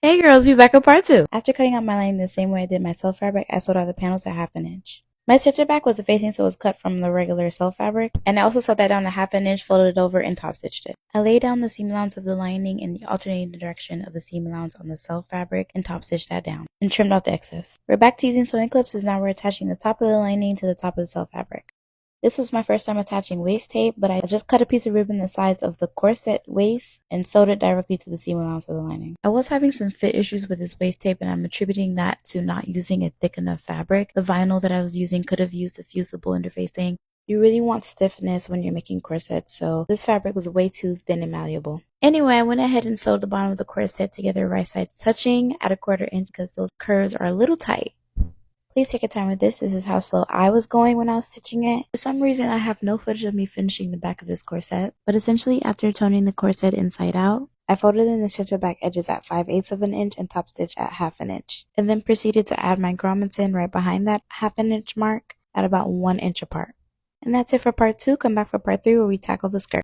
Hey girls, we back with part 2. After cutting out my lining the same way I did my self fabric, I sewed out the panels at 1/2 inch. My stitcher back was a facing, so it was cut from the regular self fabric, and I also sewed that down to 1/2 inch, folded it over, and top stitched it. I laid down the seam allowance of the lining in the alternating direction of the seam allowance on the self fabric and top stitched that down, and trimmed off the excess. We're back to using sewing clips, as now we're attaching the top of the lining to the top of the self fabric. This was my first time attaching waist tape, but I just cut a piece of ribbon the size of the corset waist and sewed it directly to the seam allowance of the lining. I was having some fit issues with this waist tape, and I'm attributing that to not using a thick enough fabric. The vinyl that I was using could have used a fusible interfacing. You really want stiffness when you're making corsets, so this fabric was way too thin and malleable. Anyway, I went ahead and sewed the bottom of the corset together, right sides touching at 1/4 inch because those curves are a little tight. Please take your time with this. This is how slow I was going when I was stitching it. For some reason, I have no footage of me finishing the back of this corset. But essentially, after toning the corset inside out, I folded in the stitcher back edges at 5/8 of an inch and top stitch at 1/2 inch. And then proceeded to add my grommets in right behind that 1/2 inch mark at about 1 inch apart. And that's it for part 2. Come back for part 3 where we tackle the skirt.